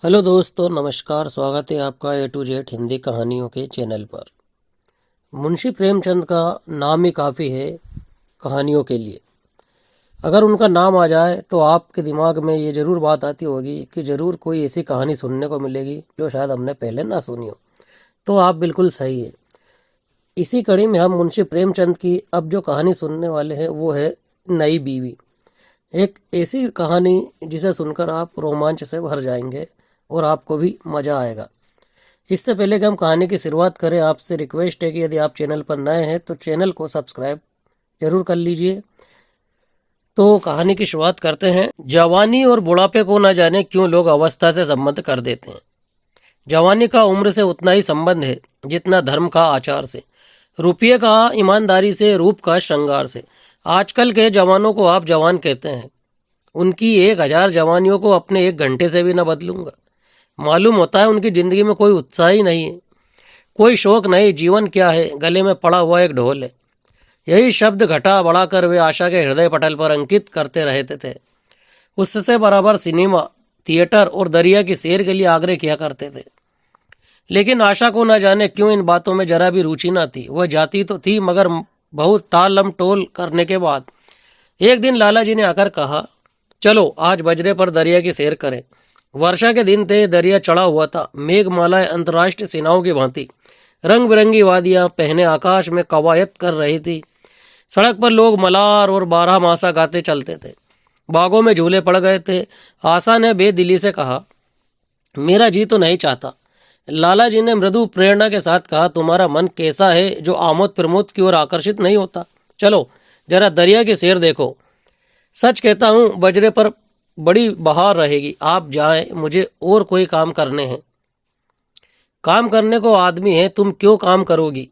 Hello दोस्तों, नमस्कार। स्वागत है आपका ए टू जेड हिंदी कहानियों के चैनल पर। मुंशी प्रेमचंद का नाम ही काफ़ी है कहानियों के लिए। अगर उनका नाम आ जाए तो आपके दिमाग में ये ज़रूर बात आती होगी कि ज़रूर कोई ऐसी कहानी सुनने को मिलेगी जो शायद हमने पहले ना सुनी हो। तो आप बिल्कुल सही है। इसी कड़ी में हम मुंशी प्रेमचंद की अब जो कहानी सुनने वाले हैं वो है नई बीवी। एक ऐसी कहानी जिसे सुनकर आप रोमांच से भर जाएंगे और आपको भी मज़ा आएगा। इससे पहले कि हम कहानी की शुरुआत करें, आपसे रिक्वेस्ट है कि यदि आप चैनल पर नए हैं तो चैनल को सब्सक्राइब जरूर कर लीजिए। तो कहानी की शुरुआत करते हैं। जवानी और बुढ़ापे को न जाने क्यों लोग अवस्था से संबंध कर देते हैं। जवानी का उम्र से उतना ही संबंध है जितना धर्म का आचार से, रुपये का ईमानदारी से, रूप का श्रृंगार से। आजकल के जवानों को आप जवान कहते हैं, उनकी 1000 जवानियों को अपने 1 घंटे से भी न बदलूंगा। मालूम होता है उनकी जिंदगी में कोई उत्साह ही नहीं है, कोई शौक नहीं। जीवन क्या है? गले में पड़ा हुआ एक ढोल है। यही शब्द घटा बढ़ाकर वे आशा के हृदय पटल पर अंकित करते रहते थे। उससे बराबर सिनेमा, थिएटर और दरिया की सैर के लिए आग्रह किया करते थे। लेकिन आशा को न जाने क्यों इन बातों में जरा भी रुचि न थी। वह जाती तो थी, मगर बहुत टालम टोल करने के बाद एक दिन लाला जी ने आकर कहा, चलो आज बजरे पर दरिया की सैर करें। वर्षा के दिन थे, दरिया चढ़ा हुआ था। मेघमालाएं अंतर्राष्ट्रीय सेनाओं की भांति रंग बिरंगी वादियां पहने आकाश में कवायद कर रही थी। सड़क पर लोग मलार और 12 मासा गाते चलते थे। बागों में झूले पड़ गए थे। आशा ने बेदिली से कहा, मेरा जी तो नहीं चाहता। लाला जी ने मृदु प्रेरणा के साथ कहा, तुम्हारा मन कैसा है जो आमोद प्रमोद की ओर आकर्षित नहीं होता? चलो जरा दरिया की सैर देखो। सच कहता हूँ, बजरे पर बड़ी बहार रहेगी। आप जाएं, मुझे और कोई काम करने हैं। काम करने को आदमी है, तुम क्यों काम करोगी?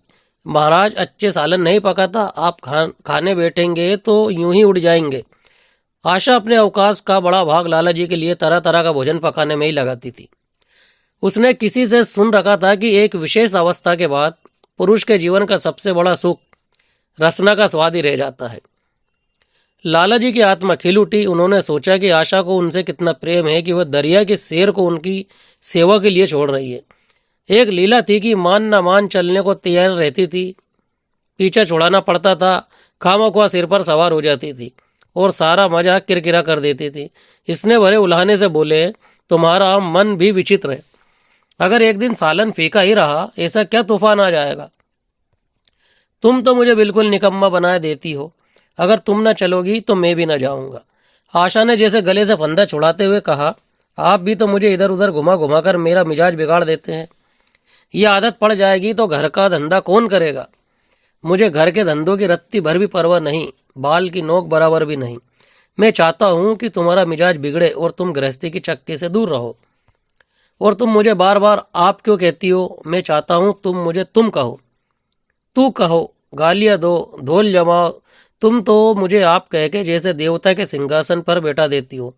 महाराज अच्छे सालन नहीं पकाता, आप खाने बैठेंगे तो यूं ही उड़ जाएंगे। आशा अपने अवकाश का बड़ा भाग लाला जी के लिए तरह तरह का भोजन पकाने में ही लगाती थी। उसने किसी से सुन रखा था कि एक विशेष अवस्था के बाद पुरुष के जीवन का सबसे बड़ा सुख रसना का स्वाद ही रह जाता है। लाला जी की आत्मा खिल उठी। उन्होंने सोचा कि आशा को उनसे कितना प्रेम है कि वह दरिया की सैर को उनकी सेवा के लिए छोड़ रही है। एक लीला थी कि मान न मान चलने को तैयार रहती थी, पीछा छुड़ाना पड़ता था, खामख्वाह सिर पर सवार हो जाती थी और सारा मजा किरकिरा कर देती थी। इसने भरे उल्हाने से बोले, तुम्हारा मन भी विचित्र है। अगर एक दिन सालन फीका ही रहा, ऐसा क्या तूफान आ जाएगा? तुम तो मुझे बिल्कुल निकम्मा बना देती हो। अगर तुम न चलोगी तो मैं भी न जाऊंगा। आशा ने जैसे गले से फंदा छुड़ाते हुए कहा, आप भी तो मुझे इधर उधर घुमा घुमा कर मेरा मिजाज बिगाड़ देते हैं। ये आदत पड़ जाएगी तो घर का धंधा कौन करेगा? मुझे घर के धंधों की रत्ती भर भी परवाह नहीं, बाल की नोक बराबर भी नहीं। मैं चाहता हूँ कि तुम्हारा मिजाज बिगड़े और तुम गृहस्थी की चक्की से दूर रहो। और तुम मुझे बार बार आप क्यों कहती हो? मैं चाहता हूँ तुम मुझे तुम कहो, तू कहो, गालियाँ दो, धोल जमाओ। तुम तो मुझे आप कह के जैसे देवता के सिंहासन पर बैठा देती हो।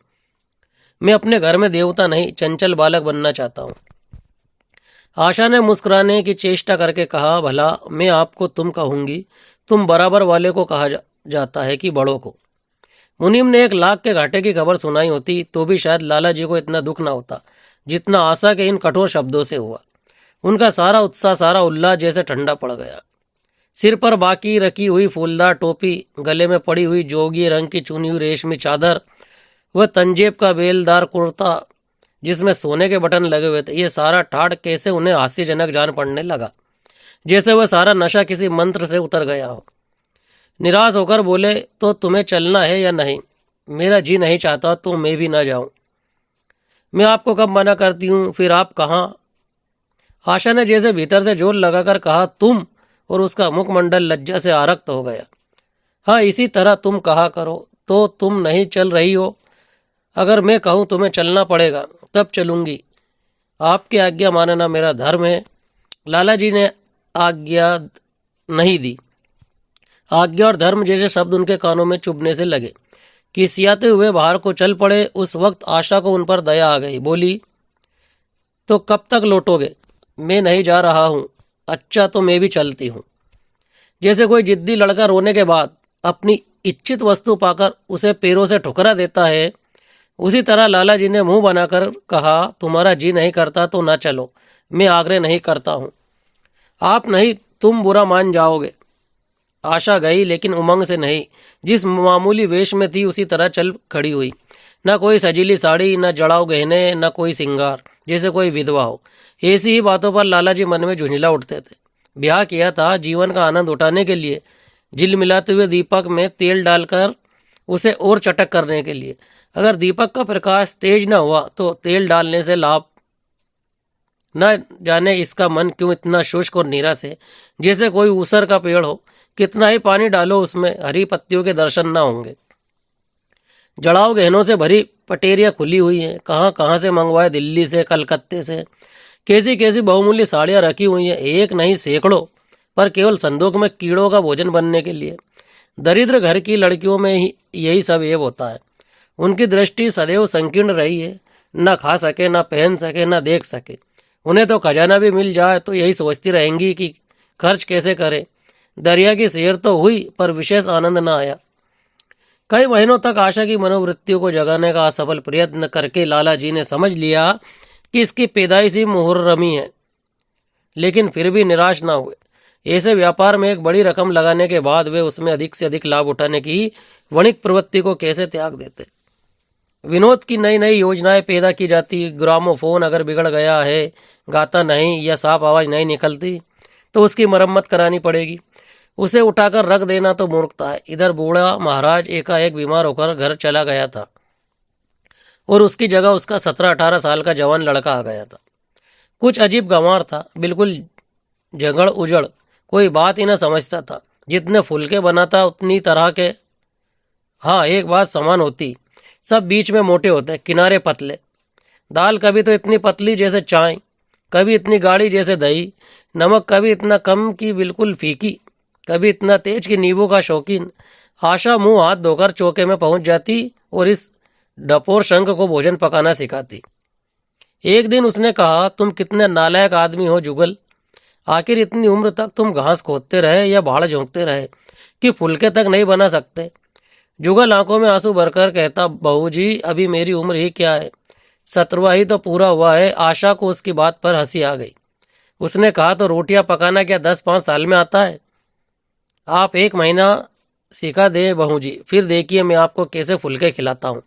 मैं अपने घर में देवता नहीं, चंचल बालक बनना चाहता हूँ। आशा ने मुस्कुराने की चेष्टा करके कहा, भला मैं आपको तुम कहूंगी? तुम बराबर वाले को कहा जाता है कि बड़ों को? मुनीम ने 1 लाख के घाटे की खबर सुनाई होती तो भी शायद लाला जी को इतना दुख ना होता जितना आशा के इन कठोर शब्दों से हुआ। उनका सारा उत्साह, सारा उल्लास जैसे ठंडा पड़ गया। सिर पर बाकी रखी हुई फूलदार टोपी, गले में पड़ी हुई जोगी रंग की चुनी हुई रेशमी चादर, वह तंजेब का बेलदार कुर्ता जिसमें सोने के बटन लगे हुए थे, ये सारा ठाठ कैसे उन्हें हास्यजनक जान पड़ने लगा, जैसे वह सारा नशा किसी मंत्र से उतर गया हो। निराश होकर बोले, तो तुम्हें चलना है या नहीं? मेरा जी नहीं चाहता तो मैं भी ना जाऊं। मैं आपको कब मना करती हूँ, फिर आप कहाँ? आशा ने जैसे भीतर से जोर लगाकर कहा, तुम, और उसका मुखमंडल लज्जा से आरक्त हो गया। हाँ, इसी तरह तुम कहा करो। तो तुम नहीं चल रही हो? अगर मैं कहूँ तुम्हें चलना पड़ेगा तब चलूंगी। आपकी आज्ञा मानना मेरा धर्म है। लाला जी ने आज्ञा नहीं दी। आज्ञा और धर्म जैसे शब्द उनके कानों में चुभने से लगे। खिसियाते हुए बाहर को चल पड़े। उस वक्त आशा को उन पर दया आ गई। बोली, तो कब तक लौटोगे? मैं नहीं जा रहा हूँ। अच्छा, तो मैं भी चलती हूँ। जैसे कोई जिद्दी लड़का रोने के बाद अपनी इच्छित वस्तु पाकर उसे पैरों से ठुकरा देता है, उसी तरह लाला जी ने मुंह बनाकर कहा, तुम्हारा जी नहीं करता तो ना चलो, मैं आग्रह नहीं करता हूँ। आप नहीं, तुम बुरा मान जाओगे। आशा गई, लेकिन उमंग से नहीं। जिस मामूली वेश में थी उसी तरह चल खड़ी हुई। न कोई सजीली साड़ी, न जड़ाऊ गहने, न कोई सिंगार, जैसे कोई विधवा हो। ऐसी ही बातों पर लाला जी मन में झुंझला उठते थे। ब्याह किया था जीवन का आनंद उठाने के लिए, झिलमिलाते हुए दीपक में तेल डालकर उसे और चटक करने के लिए। अगर दीपक का प्रकाश तेज न हुआ तो तेल डालने से लाभ न जाने इसका मन क्यों इतना शुष्क और नीरस है, जैसे कोई ऊसर का पेड़ हो। कितना ही पानी डालो उसमें हरी पत्तियों के दर्शन न होंगे। जड़ाऊ गहनों से भरी पटेरियां खुली हुई हैं, कहाँ कहाँ से मंगवाए, दिल्ली से, कलकत्ते से। कैसी कैसी बहुमूल्य साड़ियाँ रखी हुई हैं, एक नहीं सैकड़ों, पर केवल संदूक में कीड़ों का भोजन बनने के लिए। दरिद्र घर की लड़कियों में ही यही सब एब होता है। उनकी दृष्टि सदैव संकीर्ण रही है, न खा सके, न पहन सके, न देख सके। उन्हें तो खजाना भी मिल जाए तो यही सोचती रहेंगी कि खर्च कैसे करें। दरिया की सैर तो हुई, पर विशेष आनंद न आया। कई महीनों तक आशा की मनोवृत्तियों को जगाने का असफल प्रयत्न करके लाला जी ने समझ लिया कि इसकी पैदाइशी मुहर्रमी है, लेकिन फिर भी निराश न हुए। ऐसे व्यापार में एक बड़ी रकम लगाने के बाद वे उसमें अधिक से अधिक लाभ उठाने की वणिक प्रवृत्ति को कैसे त्याग देते। विनोद की नई नई योजनाएं पैदा की जाती। ग्रामोफोन अगर बिगड़ गया है, गाता नहीं या साफ आवाज़ नहीं निकलती, तो उसकी मरम्मत करानी पड़ेगी। उसे उठाकर रख देना तो मूर्खता है। इधर बूढ़ा महाराज एकाएक बीमार होकर घर चला गया था और उसकी जगह उसका 17-18 साल का जवान लड़का आ गया था। कुछ अजीब गंवार था, बिल्कुल जगड़ उजड़, कोई बात ही न समझता था। जितने फुलके बनाता उतनी तरह के। हाँ, एक बात समान होती, सब बीच में मोटे होते, किनारे पतले। दाल कभी तो इतनी पतली जैसे चाय, कभी इतनी गाढ़ी जैसे दही। नमक कभी इतना कम कि बिल्कुल फीकी, कभी इतना तेज कि नींबू का शौकीन। आशा मुंह हाथ धोकर चौके में पहुंच जाती और इस डपोर शंख को भोजन पकाना सिखाती। एक दिन उसने कहा, तुम कितने नालायक आदमी हो जुगल। आखिर इतनी उम्र तक तुम घास खोदते रहे या भाड़ झोंकते रहे कि फुलके तक नहीं बना सकते। जुगल आंखों में आंसू भरकर कहता, बहू जी अभी मेरी उम्र ही क्या है, 17वां ही तो पूरा हुआ है। आशा को उसकी बात पर हंसी आ गई। उसने कहा, तो रोटियां पकाना क्या 10-5 साल में आता है? आप 1 महीना सिखा दे बहू जी, फिर देखिए मैं आपको कैसे फुलके खिलाता हूँ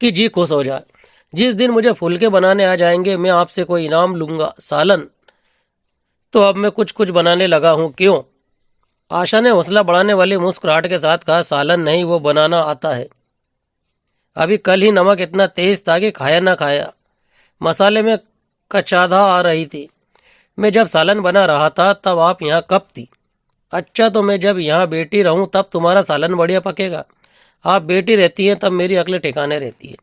कि जी खुश हो जाए। जिस दिन मुझे फुलके बनाने आ जाएंगे मैं आपसे कोई इनाम लूंगा। सालन तो अब मैं कुछ कुछ बनाने लगा हूँ। क्यों? आशा ने हौसला बढ़ाने वाली मुस्कुराहट के साथ कहा, सालन नहीं, वो बनाना आता है। अभी कल ही नमक इतना तेज था कि खाया ना खाया। मसाले में कचाधा आ रही थी। मैं जब सालन बना रहा था तब आप यहाँ कब थी? अच्छा, तो मैं जब यहाँ बेटी रहूँ तब तुम्हारा सालन बढ़िया पकेगा। आप बेटी रहती हैं तब मेरी अक्ल ठिकाने रहती है।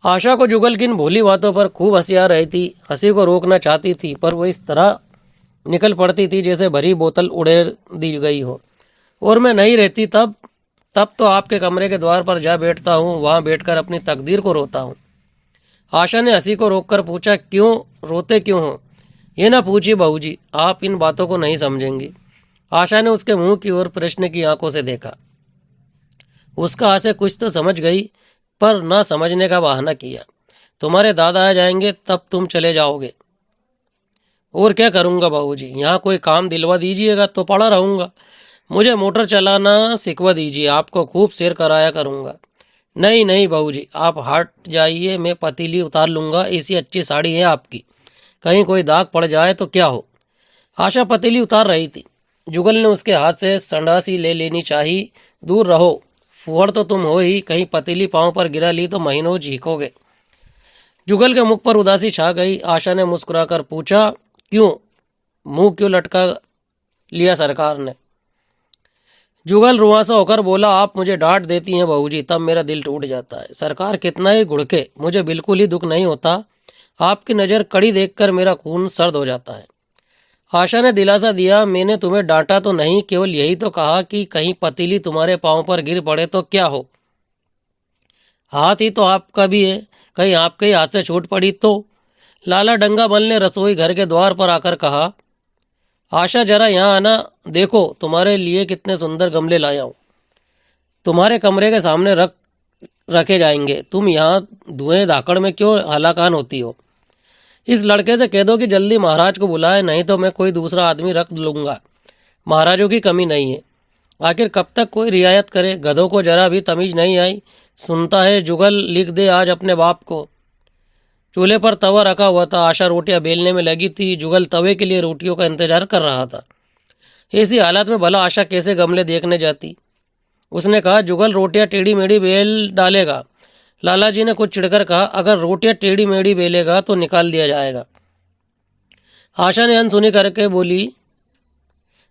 आशा को जुगल की इन भोली बातों पर खूब हंसी आ रही थी। हंसी को रोकना चाहती थी, पर वो इस तरह निकल पड़ती थी जैसे भरी बोतल उड़ेल दी गई हो। और मैं नहीं रहती तब तो आपके कमरे के द्वार पर जा बैठता हूँ, वहाँ बैठकर अपनी तकदीर को रोता हूँ। आशा ने हंसी को रोककर पूछा, क्यों रोते क्यों हो? ये ना पूछिए बहू जी, आप इन बातों को नहीं समझेंगी। आशा ने उसके मुंह की ओर प्रश्न की आंखों से देखा। उसका आशा कुछ तो समझ गई, पर ना समझने का बहाना किया। तुम्हारे दादा आ जाएंगे तब तुम चले जाओगे। और क्या करूँगा बहू जी, यहाँ कोई काम दिलवा दीजिएगा तो पड़ा रहूँगा। मुझे मोटर चलाना सिखवा दीजिए, आपको खूब सैर कराया करूँगा। नहीं नहीं बहू जी, आप हट जाइए, मैं पतीली उतार लूँगा। ऐसी अच्छी साड़ी है आपकी, कहीं कोई दाग पड़ जाए तो क्या हो। आशा पतीली उतार रही थी। जुगल ने उसके हाथ से संडासी ले लेनी चाहिए। दूर रहो, फुहड़ तो तुम हो ही, कहीं पतीली पाँव पर गिरा ली तो महीनों झीकोगे। जुगल के मुख पर उदासी छा गई। आशा ने मुस्कुराकर पूछा, क्यों, मुंह क्यों लटका लिया सरकार ने? जुगल रुआंसा होकर बोला, आप मुझे डांट देती हैं बहू जी, तब मेरा दिल टूट जाता है। सरकार कितना ही घुड़के, मुझे बिल्कुल ही दुख नहीं होता। आपकी नज़र कड़ी देखकर मेरा खून सर्द हो जाता है। आशा ने दिलासा दिया, मैंने तुम्हें डांटा तो नहीं, केवल यही तो कहा कि कहीं पतीली तुम्हारे पाँव पर गिर पड़े तो क्या हो। हाथ ही तो आपका भी है, कहीं आपके ही हाथ से छूट पड़ी तो। लाला डंगामल ने रसोई घर के द्वार पर आकर कहा, आशा जरा यहाँ आना, देखो तुम्हारे लिए कितने सुंदर गमले लाया हूँ। तुम्हारे कमरे के सामने रख रखे जाएंगे। तुम यहाँ धुएं धाकड़ में क्यों हलाकान होती हो? इस लड़के से कह दो कि जल्दी महाराज को बुलाए, नहीं तो मैं कोई दूसरा आदमी रख लूँगा। महाराजों की कमी नहीं है। आखिर कब तक कोई रियायत करे? गधों को जरा भी तमीज नहीं आई। सुनता है जुगल लिख दे आज अपने बाप को। चूल्हे पर तवा रखा हुआ था। आशा रोटियां बेलने में लगी थी। जुगल तवे के लिए रोटियों का इंतजार कर रहा था। ऐसी हालत में भला आशा कैसे गमले देखने जाती? उसने कहा, जुगल रोटियां टेढ़ी मेढ़ी बेल डालेगा। लाला जी ने कुछ चिढ़कर कहा, अगर रोटियां टेढ़ी मेढ़ी बेलेगा तो निकाल दिया जाएगा। आशा ने अनसुनी करके बोली,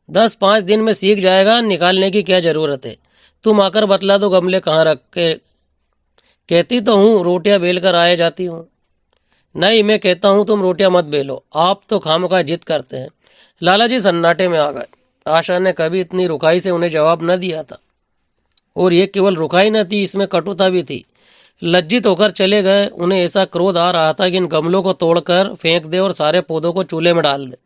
10-5 दिन में सीख जाएगा, निकालने की क्या जरूरत है? तुम आकर बतला दो गमले कहाँ रख के। कहती तो हूँ रोटियां बेल कर आए जाती हूँ। नहीं, मैं कहता हूँ तुम रोटियां मत बेलो, आप तो खामखा जिद करते हैं। लाला जी सन्नाटे में आ गए। आशा ने कभी इतनी रुखाई से उन्हें जवाब न दिया था, और ये केवल रुखाई न थी, इसमें कटुता भी थी। लज्जित होकर चले गए। उन्हें ऐसा क्रोध आ रहा था कि इन गमलों को तोड़कर फेंक दे और सारे पौधों को चूल्हे में डाल दे।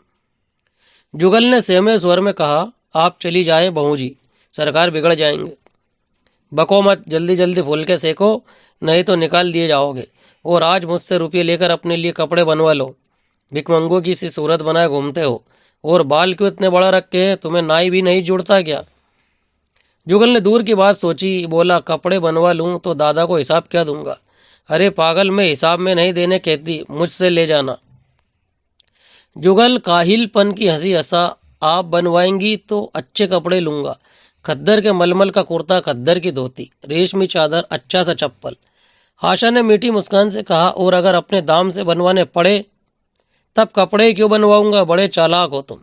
जुगल ने सहमे स्वर में कहा, आप चली जाए बहू जी, सरकार बिगड़ जाएंगे। बको मत, जल्दी जल्दी फूल के सेको, नहीं तो निकाल दिए जाओगे। और आज मुझसे रुपये लेकर अपने लिए कपड़े बनवा लो। भिकमंगों की सी सूरत बनाए घूमते हो, और बाल क्यों इतने बड़ा रखे हैं? तुम्हें नाई भी नहीं जुड़ता क्या? जुगल ने दूर की बात सोची, बोला, कपड़े बनवा लूँ तो दादा को हिसाब क्या दूंगा? अरे पागल, मैं हिसाब में नहीं देने कहती, मुझसे ले जाना। जुगल काहिलपन की हंसी हंसा, आप बनवाएंगी तो अच्छे कपड़े लूँगा। खद्दर के मलमल का कुर्ता, खद्दर की धोती, रेशमी चादर, अच्छा सा चप्पल। आशा ने मीठी मुस्कान से कहा, और अगर अपने दाम से बनवाने पड़े तब कपड़े क्यों बनवाऊंगा? बड़े चालाक हो तुम।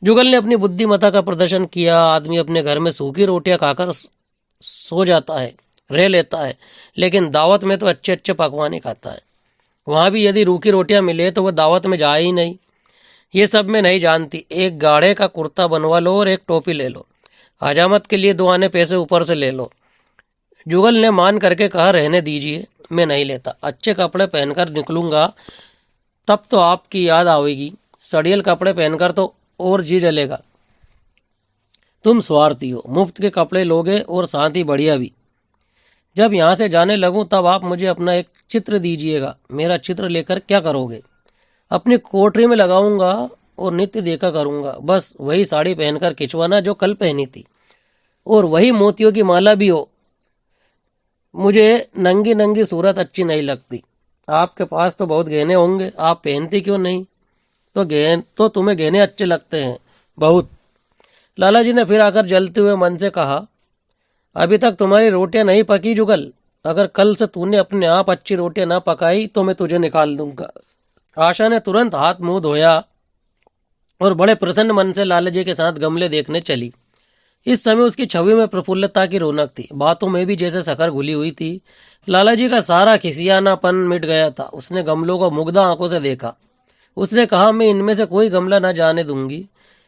जुगल ने अपनी बुद्धिमत्ता का प्रदर्शन किया। आदमी अपने घर में सूखी रोटियां खाकर सो जाता है, रह लेता है, लेकिन दावत में तो अच्छे अच्छे पकवान ही खाता है। वहाँ भी यदि रूखी रोटियां मिले तो वह दावत में जाए ही नहीं। ये सब मैं नहीं जानती। एक गाढ़े का कुर्ता बनवा लो और एक टोपी ले लो। हजामत के लिए 2 आने पैसे ऊपर से ले लो। जुगल ने मान करके कहा, रहने दीजिए, मैं नहीं लेता। अच्छे कपड़े पहनकर निकलूंगा तब तो आपकी याद आवेगी। सड़ियल कपड़े पहनकर तो और जी जलेगा। तुम स्वार्थी हो, मुफ्त के कपड़े लोगे और साथ ही बढ़िया भी। जब यहाँ से जाने लगूं तब आप मुझे अपना एक चित्र दीजिएगा। मेरा चित्र लेकर क्या करोगे? अपनी कोठरी में लगाऊंगा और नित्य देखा करूंगा। बस वही साड़ी पहनकर खिंचवाना जो कल पहनी थी, और वही मोतियों की माला भी हो। मुझे नंगी नंगी सूरत अच्छी नहीं लगती। आपके पास तो बहुत गहने होंगे, आप पहनती क्यों नहीं? तो तुम्हें गहने अच्छे लगते हैं बहुत। लाला जी ने फिर आकर जलते हुए मन से कहा, अभी तक तुम्हारी रोटियां नहीं पकी जुगल। अगर कल से तूने अपने आप अच्छी रोटियां ना पकाई तो मैं तुझे निकाल दूंगा। आशा ने तुरंत हाथ मुंह धोया और बड़े प्रसन्न मन से लाला जी के साथ गमले देखने चली। इस समय उसकी छवि में प्रफुल्लता की रौनक थी, बातों में भी जैसे शक्कर घुली हुई थी। लाला जी का सारा खिसियानापन मिट गया था। उसने गमलों को मुग्धा आंखों से देखा। उसने कहा, मैं इनमें से कोई गमला न जाने दूंगी,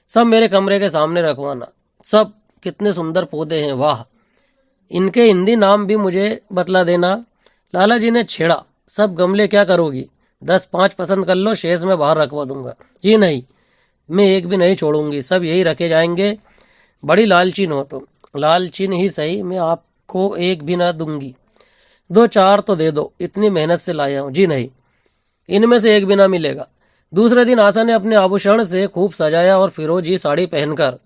सब मेरे कमरे के सामने रखवाना। सब कितने सुंदर पौधे हैं, वाह! इनके हिंदी नाम भी मुझे बतला देना। लाला जी ने छेड़ा, सब गमले क्या करोगी? 10-5 पसंद कर लो, शेष में बाहर रखवा दूंगा। जी नहीं, मैं एक भी नहीं छोड़ूंगी, सब यही रखे जाएंगे। बड़ी लालचीन हो तुम। लालचीन ही सही, मैं आपको एक भी ना दूंगी। 2-4 तो दे दो, इतनी मेहनत से लाया हूँ। जी नहीं, इनमें से एक भी ना मिलेगा। दूसरे दिन आशा ने अपने आभूषण से खूब सजाया और फिरोजी साड़ी पहनकर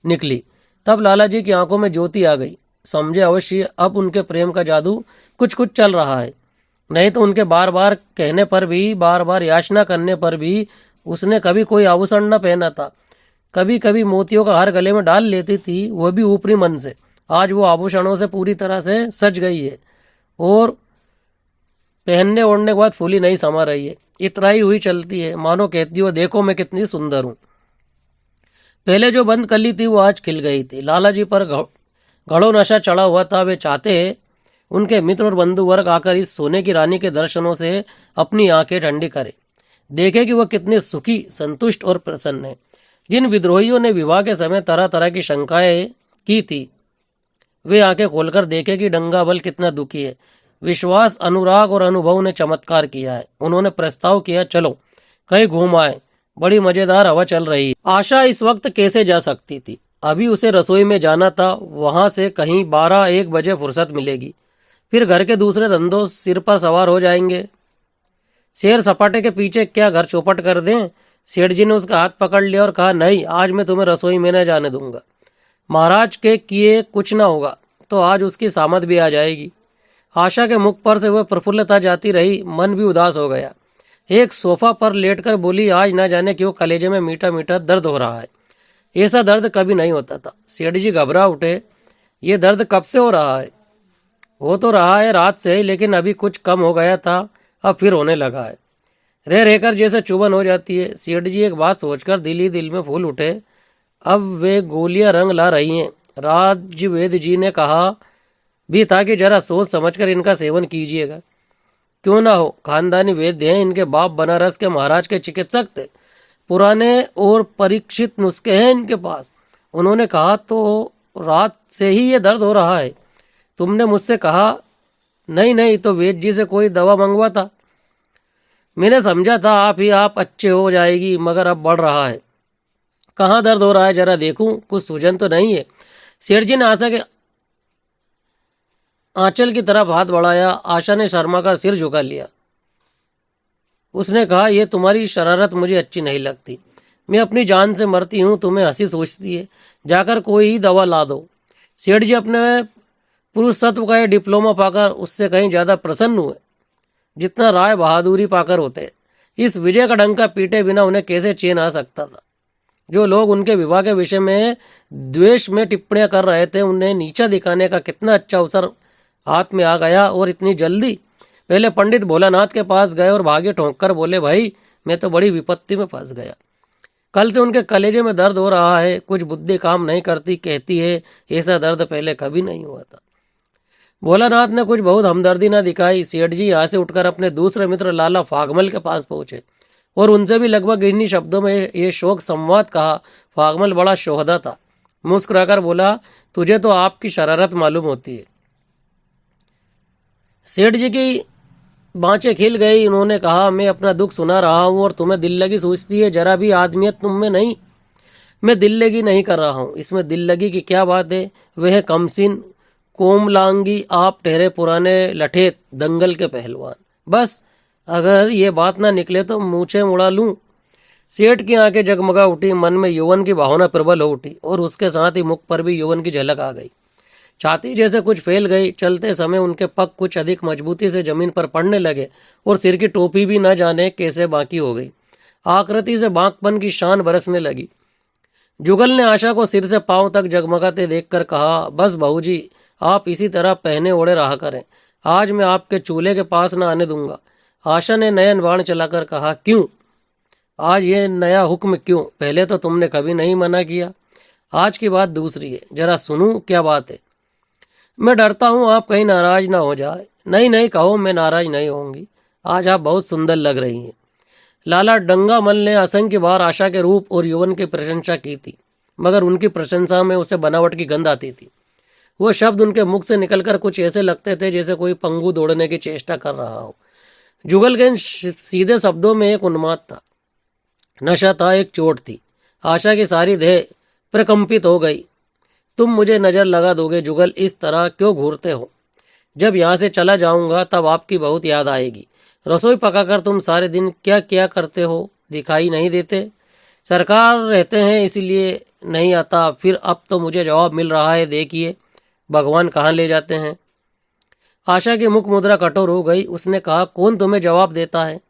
निकली। तब लाला जी की आंखों में ज्योति आ गई। समझे अवश्य अब उनके प्रेम का जादू कुछ कुछ चल रहा है। नहीं तो उनके बार बार कहने पर भी, बार बार याचना करने पर भी उसने कभी कोई आभूषण न पहना था। कभी कभी मोतियों का हार गले में डाल लेती थी, वह भी ऊपरी मन से। आज वो आभूषणों से पूरी तरह से सज गई है और पहनने ओढ़ने के बाद फूली नहीं समा रही है। इतराई हुई चलती है, मानो कहती हो, देखो मैं कितनी सुंदर हूँ। पहले जो बंद कली थी वो आज खिल गई थी। लाला जी पर घड़ों नशा चढ़ा हुआ था। वे चाहते उनके मित्र और बंधु वर्ग आकर इस सोने की रानी के दर्शनों से अपनी आंखें ठंडी करे, देखे कि वह कितने सुखी, संतुष्ट और प्रसन्न है। जिन विद्रोहियों ने विवाह के समय तरह तरह की शंकाएं की थी, वे आंखें खोलकर देखे कि डंगा बल कितना दुखी है। विश्वास, अनुराग और अनुभव ने चमत्कार किया है। उन्होंने प्रस्ताव किया, चलो कहीं घूम आए, बड़ी मजेदार हवा चल रही है। आशा इस वक्त कैसे जा सकती थी? अभी उसे रसोई में जाना था। वहां से कहीं 12-1 बजे फुर्सत मिलेगी। फिर घर के दूसरे धंधों सिर पर सवार हो जाएंगे। शेर सपाटे के पीछे क्या घर चौपट कर दें। सेठ जी ने उसका हाथ पकड़ लिया और कहा, नहीं, आज मैं तुम्हें रसोई में न जाने दूंगा। महाराज के किए कुछ ना होगा तो आज उसकी सामत भी आ जाएगी। आशा के मुख पर से वह प्रफुल्लता जाती रही, मन भी उदास हो गया। एक सोफा पर लेटकर बोली, आज न जाने क्यों कलेजे में मीठा मीठा दर्द हो रहा है। ऐसा दर्द कभी नहीं होता था। सेठ जी घबरा उठे, ये दर्द कब से हो रहा है? हो तो रहा है रात से ही, लेकिन अभी कुछ कम हो गया था, अब फिर होने लगा है। रह रहकर जैसे चुभन हो जाती है। सेठ जी एक बात सोचकर दिल ही दिल में फूल उठे। अब वे गोलियां रंग ला रही हैं। राजवेद जी ने कहा भी था कि जरा सोच समझकर इनका सेवन कीजिएगा। क्यों ना हो, खानदानी वैद्य हैं, इनके बाप बनारस के महाराज के चिकित्सक थे, पुराने और परीक्षित नुस्खे हैं इनके पास। उन्होंने कहा, तो रात से ही ये दर्द हो रहा है। तुमने मुझसे कहा नहीं नहीं तो वैद्य जी से कोई दवा मंगवाता। मैंने समझा था आप अच्छे हो जाएगी, मगर अब बढ़ रहा है। कहाँ दर्द हो रहा है, जरा देखूं, कुछ सूजन तो नहीं है। सेठ जी ने आशा के आंचल की तरफ हाथ बढ़ाया। आशा ने शर्मा का सिर झुका लिया। उसने कहा, यह तुम्हारी शरारत मुझे अच्छी नहीं लगती। मैं अपनी जान से मरती हूँ, तुम्हें हंसी सोचती है। जाकर कोई ही दवा ला दो। सेठ जी अपने पुरुषत्व का डिप्लोमा पाकर उससे कहीं ज़्यादा प्रसन्न हुए जितना राय बहादुरी पाकर होते। इस विजय का डंका पीटे बिना उन्हें कैसे चैन आ सकता था। जो लोग उनके विवाह के विषय में द्वेष में टिप्पणियां कर रहे थे, उन्हें नीचा दिखाने का कितना अच्छा अवसर हाथ में आ गया, और इतनी जल्दी। पहले पंडित भोलानाथ के पास गए और भागे ठोंक कर बोले, भाई मैं तो बड़ी विपत्ति में फंस गया। कल से उनके कलेजे में दर्द हो रहा है, कुछ बुद्धि काम नहीं करती। कहती है ऐसा दर्द पहले कभी नहीं हुआ था। भोलानाथ ने कुछ बहुत हमदर्दी न दिखाई। सेठ जी यहाँ से उठकर अपने दूसरे मित्र लाला फागमल के पास पहुंचे और उनसे भी लगभग इन्हीं शब्दों में ये शोक संवाद कहा। फागमल बड़ा शोहदा था, मुस्कुराकर बोला, तुझे तो आपकी शरारत मालूम होती है। सेठ जी की बाँचें खिल गई। उन्होंने कहा, मैं अपना दुख सुना रहा हूँ और तुम्हें दिल लगी सूझती है। जरा भी आदमियत तुम में नहीं। मैं दिल लगी नहीं कर रहा हूँ, इसमें दिल लगी की क्या बात है। वह कमसिन कोमलांगी आप ठहरे पुराने लठेत दंगल के पहलवान। बस अगर ये बात ना निकले तो मूछें मुड़ा लूं। सेठ की आंखें जगमगा उठी, मन में यौवन की भावना प्रबल हो उठी और उसके साथ ही मुख पर भी यौवन की झलक आ गई। छाती जैसे कुछ फैल गई। चलते समय उनके पग कुछ अधिक मजबूती से जमीन पर पड़ने लगे और सिर की टोपी भी न जाने कैसे बाकी हो गई। आकृति से बांकपन की शान बरसने लगी। जुगल ने आशा को सिर से पांव तक जगमगाते देखकर कहा, बस बहू जी, आप इसी तरह पहने ओढ़े रहा करें। आज मैं आपके चूल्हे के पास न आने दूंगा। आशा ने नयन बाण चलाकर कहा, क्यों? आज ये नया हुक्म क्यों? पहले तो तुमने कभी नहीं मना किया। आज की बात दूसरी है, जरा सुनूं क्या बात है। मैं डरता हूँ आप कहीं नाराज ना हो जाए। नहीं नहीं कहो, मैं नाराज नहीं होंगी। आज आप बहुत सुंदर लग रही हैं। लाला डंगामल ने असंख्य बार आशा के रूप और यौवन की प्रशंसा की थी, मगर उनकी प्रशंसा में उसे बनावट की गंध आती थी। वो शब्द उनके मुख से निकलकर कुछ ऐसे लगते थे जैसे कोई पंगु दौड़ने की चेष्टा कर रहा हो। जुगल के इन सीधे शब्दों में एक उन्माद था, नशा था, एक चोट थी। आशा की सारी देह प्रकंपित हो गई। तुम मुझे नजर लगा दोगे जुगल, इस तरह क्यों घूरते हो? जब यहाँ से चला जाऊंगा तब आपकी बहुत याद आएगी। रसोई पकाकर तुम सारे दिन क्या क्या करते हो, दिखाई नहीं देते। सरकार रहते हैं इसीलिए नहीं आता। फिर अब तो मुझे जवाब मिल रहा है, देखिए भगवान कहाँ ले जाते हैं। आशा की मुख मुद्रा कठोर हो गई। उसने कहा, कौन तुम्हें जवाब देता है?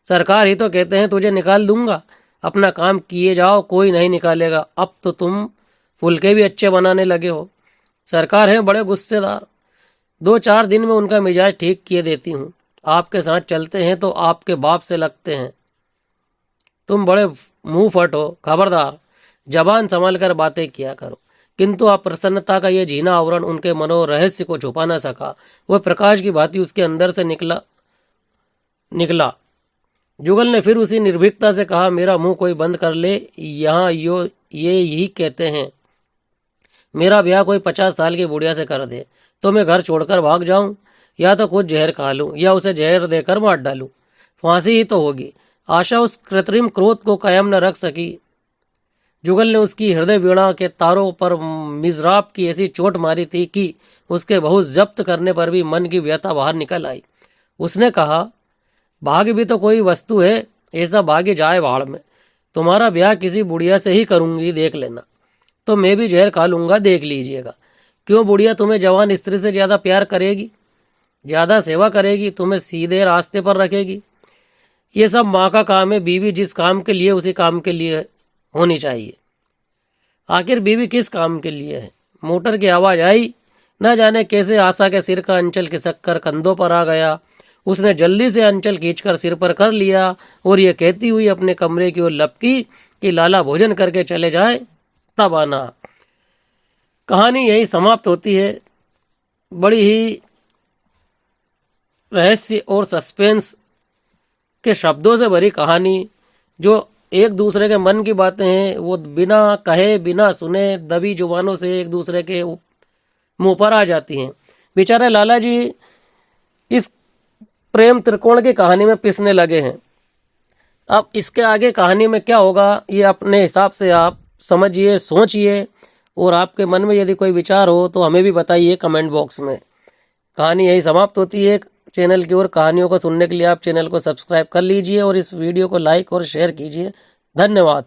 सरकार ही तो कहते हैं तुझे निकाल दूंगा। अपना काम किए जाओ, कोई नहीं निकालेगा। अब तो तुम फुलके भी अच्छे बनाने लगे हो। सरकार है बड़े गुस्सेदार, 2-4 दिन में उनका मिजाज ठीक किए देती हूँ। आपके साथ चलते हैं तो आपके बाप से लगते हैं। तुम बड़े मुंह फट हो, खबरदार जबान संभाल कर बातें किया करो। किंतु अप्रसन्नता का यह जीना आवरण उनके मनोरहस्य को छुपा न सका। वह प्रकाश की भांति उसके अंदर से निकला। जुगल ने फिर उसी निर्भीकता से कहा, मेरा मुंह कोई बंद कर ले। यहाँ ये यही कहते हैं, मेरा ब्याह कोई 50 साल की बुढ़िया से कर दे तो मैं घर छोड़कर भाग जाऊं, या तो कुछ जहर खा लूं या उसे जहर देकर मार डालूं। फांसी ही तो होगी। आशा उस कृत्रिम क्रोध को कायम न रख सकी जुगल ने उसकी हृदय वीणा के तारों पर मिज़राब की ऐसी चोट मारी थी कि उसके बहुत जब्त करने पर भी मन की व्यथा बाहर निकल आई। उसने कहा, भाग्य भी तो कोई वस्तु है, ऐसा भाग्य जाए भाड़ में। तुम्हारा ब्याह किसी बुढ़िया से ही करूंगी, देख लेना। तो मैं भी जहर खा लूंगा, देख लीजिएगा। क्यों, बुढ़िया तुम्हें जवान स्त्री से ज़्यादा प्यार करेगी, ज़्यादा सेवा करेगी, तुम्हें सीधे रास्ते पर रखेगी। ये सब माँ का काम है। बीवी जिस काम के लिए उसी काम के लिए होनी चाहिए। आखिर बीवी किस काम के लिए है? मोटर की आवाज़ आई। न जाने कैसे आशा के सिर का अंचल खिसक कर कंधों पर आ गया। उसने जल्दी से अंचल खींचकर सिर पर कर लिया और ये कहती हुई अपने कमरे की ओर लपकी कि लाला भोजन करके चले जाए, तब आना। कहानी यही समाप्त होती है। बड़ी ही रहस्य और सस्पेंस के शब्दों से भरी कहानी, जो एक दूसरे के मन की बातें हैं वो बिना कहे बिना सुने दबी जुबानों से एक दूसरे के मुंह पर आ जाती हैं। बेचारे लाला जी इस प्रेम त्रिकोण की कहानी में पिसने लगे हैं। अब इसके आगे कहानी में क्या होगा ये अपने हिसाब से आप समझिए, सोचिए, और आपके मन में यदि कोई विचार हो तो हमें भी बताइए कमेंट बॉक्स में। कहानी यही समाप्त होती है चैनल की ओर। कहानियों को सुनने के लिए आप चैनल को सब्सक्राइब कर लीजिए और इस वीडियो को लाइक और शेयर कीजिए। धन्यवाद।